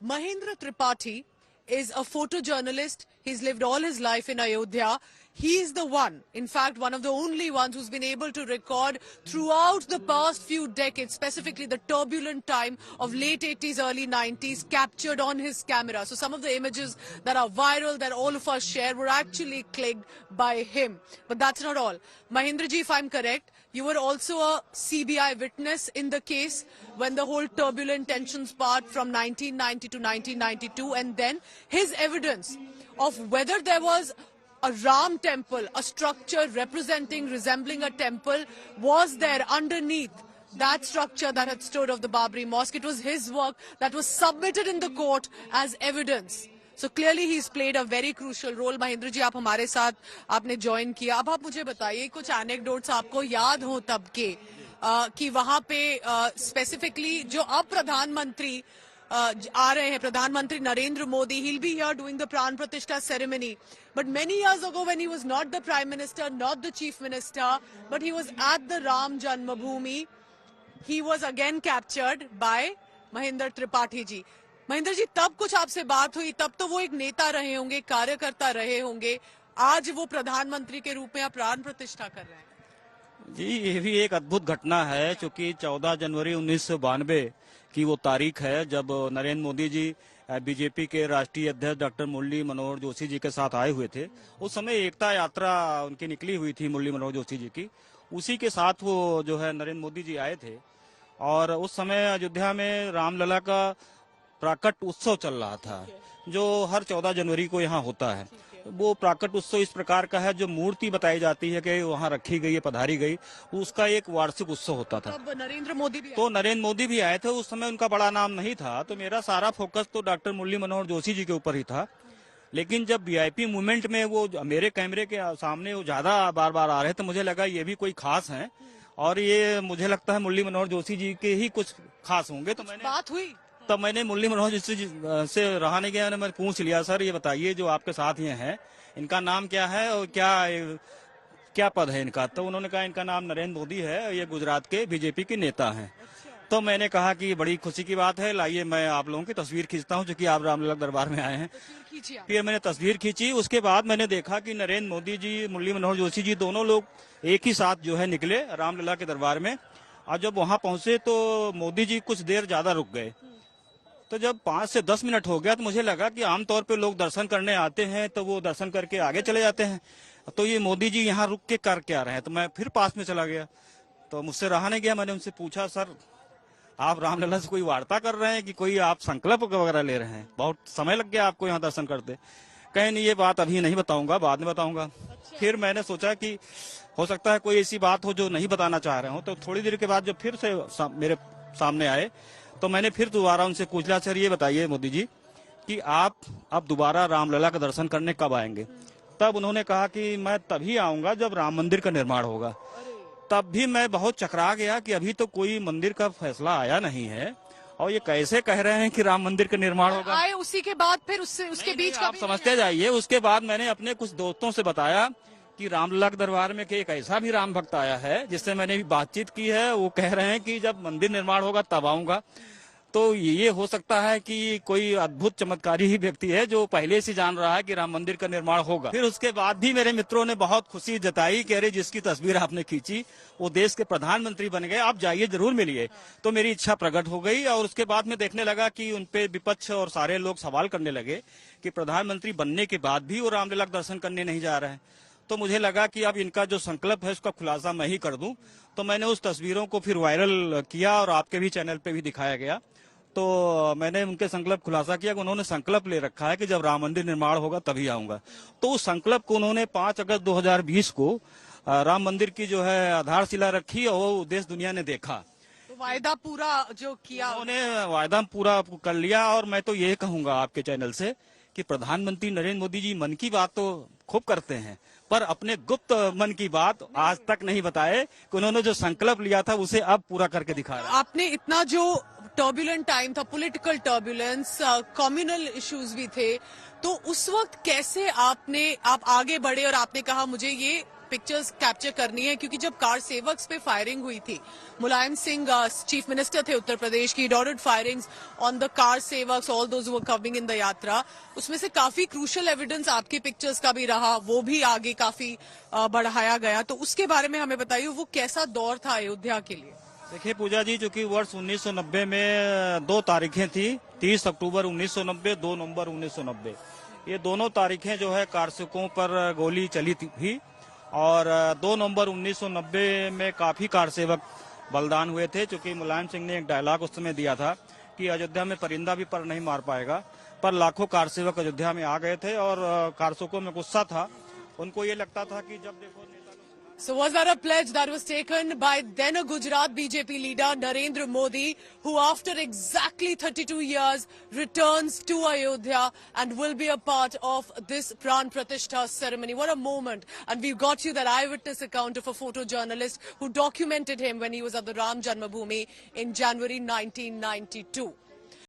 Mahendra Tripathi is a photojournalist. He's lived all his life in Ayodhya. He is the one, in fact, one of the only ones who's been able to record throughout the past few decades, specifically the turbulent time of late 80s, early 90s, captured on his camera. So some of the images that are viral, that all of us share, were actually clicked by him. But that's not all. Mahendraji, if I'm correct, you were also a CBI witness in the case when the whole turbulent tensions part from 1990 to 1992, and then his evidence of whether there was a Ram temple, a structure resembling a temple, was there underneath that structure that had stood of the Babri Mosque. It was his work that was submitted in the court as evidence. So clearly he's played a very crucial role. Mahendra ji, आप हमारे साथ आपने join किया. अब आप मुझे बताइए कुछ एनेक्डोट्स आपको याद हो तब के कि वहां पे स्पेसिफिकली जो अब प्रधानमंत्री आ रहे हैं, प्रधानमंत्री Narendra Modi, he'll be here doing the Pran Pratishtha ceremony. But many years ago, when he was not the Prime Minister, not the Chief Minister, but he was at the Ram Janmabhoomi, he was again captured by Mahendra Tripathi ji. Mahendra ji, तब कुछ आपसे बात हुई, तब तो वो एक नेता रहे होंगे, कार्यकर्ता रहे होंगे, आज वो प्रधानमंत्री के रूप में आप प्राण प्रतिष्ठा कर रहे हैं. जी, ये भी एक अद्भुत घटना है, क्योंकि 14 जनवरी 1992 की वो तारीख है जब नरेंद्र मोदी जी बीजेपी के राष्ट्रीय अध्यक्ष डॉक्टर मुरली मनोहर जोशी जी के साथ आए हुए थे. उस समय एकता यात्रा उनकी निकली हुई थी मुरली मनोहर जोशी जी की. उसी के साथ वो जो है नरेंद्र मोदी जी आए थे और उस समय अयोध्या में रामलला का प्राकट उत्सव चल रहा था, जो हर 14 जनवरी को यहाँ होता है. वो प्राकट उत्सव इस प्रकार का है, जो मूर्ति बताई जाती है कि वहाँ रखी गई है, पधारी गई, उसका एक वार्षिक उत्सव होता था. नरेंद्र मोदी भी आए थे. उस समय उनका बड़ा नाम नहीं था, तो मेरा सारा फोकस तो डॉक्टर मुरली मनोहर जोशी जी के ऊपर ही था. लेकिन जब वीआईपी मूवमेंट में वो मेरे कैमरे के सामने वो ज्यादा बार बार आ रहे थे, मुझे लगा ये भी कोई खास है और ये मुझे लगता है मुरली मनोहर जोशी जी के ही कुछ खास होंगे. तो मैंने बात हुई, तब मैंने मुरली मनोहर जोशी जी से रहा नहीं गया, मैंने पूछ लिया, सर ये बताइए जो आपके साथ ये हैं इनका नाम क्या है और क्या पद है इनका. तो उन्होंने कहा इनका नाम नरेंद्र मोदी है, ये गुजरात के बीजेपी के नेता हैं. तो मैंने कहा कि बड़ी खुशी की बात है, लाइए मैं आप लोगों की तस्वीर खींचता हूं, क्योंकि आप रामलला दरबार में आए हैं. फिर मैंने तस्वीर खींची. उसके बाद मैंने देखा कि नरेंद्र मोदी जी, मुरली मनोहर जोशी जी, दोनों लोग एक ही साथ जो है निकले रामलला के दरबार में. और जब वहां पहुंचे तो मोदी जी कुछ देर ज्यादा रुक गए. तो जब 5 से 10 मिनट हो गया तो मुझे लगा कि आमतौर पे लोग दर्शन करने आते हैं तो वो दर्शन करके आगे चले जाते हैं, तो ये मोदी जी यहाँ रुक के कर क्या रहे हैं. तो मैं फिर पास में चला गया, तो मुझसे रहा नहीं गया. मैंने उनसे पूछा, सर आप रामलला से कोई वार्ता कर रहे हैं कि कोई आप संकल्प वगैरह ले रहे हैं, बहुत समय लग गया आपको यहाँ दर्शन करते. कहीं नहीं, ये बात अभी नहीं बताऊंगा, बाद में बताऊंगा. फिर मैंने सोचा कि हो सकता है कोई ऐसी बात हो जो नहीं बताना चाह रहे हो. तो थोड़ी देर के बाद जब फिर से मेरे सामने आए तो मैंने फिर दोबारा उनसे पूछ लिया, सर ये बताइए मोदी जी कि आप अब दोबारा रामलला का दर्शन करने कब आएंगे. तब उन्होंने कहा कि मैं तभी आऊंगा जब राम मंदिर का निर्माण होगा. तब भी मैं बहुत चकरा गया कि अभी तो कोई मंदिर का फैसला आया नहीं है और ये कैसे कह रहे हैं कि राम मंदिर का निर्माण होगा. आए उसी के बाद फिर उसके बीच आप समझते जाइए. उसके बाद मैंने अपने कुछ दोस्तों से बताया कि रामलला के दरबार में एक ऐसा भी राम भक्त आया है जिससे मैंने भी बातचीत की है, वो कह रहे हैं कि जब मंदिर निर्माण होगा तब आऊंगा. तो ये हो सकता है कि कोई अद्भुत चमत्कारी ही व्यक्ति है जो पहले से जान रहा है कि राम मंदिर का निर्माण होगा. फिर उसके बाद भी मेरे मित्रों ने बहुत खुशी जताई कि अरे जिसकी तस्वीर आपने खींची वो देश के प्रधानमंत्री बन गए, आप जाइए जरूर मिलिए. तो मेरी इच्छा प्रकट हो गई और उसके बाद में देखने लगा कि उनपे विपक्ष और सारे लोग सवाल करने लगे कि प्रधानमंत्री बनने के बाद भी वो रामलला का दर्शन करने नहीं जा रहे हैं. तो मुझे लगा कि अब इनका जो संकल्प है उसका खुलासा मैं ही कर दूं. तो मैंने उस तस्वीरों को फिर वायरल किया और आपके भी चैनल पे भी दिखाया गया. तो मैंने उनके संकल्प खुलासा किया कि उन्होंने संकल्प ले रखा है कि जब राम मंदिर निर्माण होगा तभी आऊंगा. तो उस संकल्प को उन्होंने 5 अगस्त 2020 को राम मंदिर की जो है आधारशिला रखी और वो देश दुनिया ने देखा. तो वायदा पूरा जो किया, उन्होंने वायदा पूरा कर लिया. और मैं तो ये कहूंगा आपके चैनल से कि प्रधानमंत्री नरेंद्र मोदी जी मन की बात तो खूब करते हैं, पर अपने गुप्त मन की बात आज तक नहीं बताए कि उन्होंने जो संकल्प लिया था उसे अब पूरा करके दिखा रहे हैं. आपने इतना जो टर्बुलेंट टाइम था, पॉलिटिकल टर्बुलेंस, कम्युनल इश्यूज भी थे, तो उस वक्त कैसे आप आगे बढ़े और आपने कहा मुझे ये पिक्चर्स कैप्चर करनी है, क्योंकि जब कार सेवक्स पे फायरिंग हुई थी, मुलायम सिंह चीफ मिनिस्टर थे उत्तर प्रदेश की, ordered firings on the car sevaks, all those who were coming in the यात्रा। उसमें से काफी क्रूशल एविडेंस आपकी पिक्चर्स का भी रहा, वो भी आगे काफी बढ़ाया गया। तो उसके बारे में हमें बताइए, वो कैसा दौर था अयोध्या के लिए? देखिए पूजा जी, चूंकि वर्ष 1990 में 2 तारीखें थी, 30 अक्टूबर 1990, 2 नवंबर 1990, ये दोनों तारीखें जो है कारसेवकों पर गोली चली थी। और 2 नवंबर 1990 में काफी कारसेवक बलिदान हुए थे, क्योंकि मुलायम सिंह ने एक डायलॉग उस समय दिया था कि अयोध्या में परिंदा भी पर नहीं मार पाएगा, पर लाखों कारसेवक अयोध्या में आ गए थे और कारसेवकों में गुस्सा था। उनको ये लगता था कि जब देखो नेता लोग। So was that a pledge that was taken by then a Gujarat BJP leader, Narendra Modi, who after exactly 32 years returns to Ayodhya and will be a part of this Pran Pratishtha ceremony? What a moment. And we've got you that eyewitness account of a photojournalist who documented him when he was at the Ram Janmabhoomi in January 1992.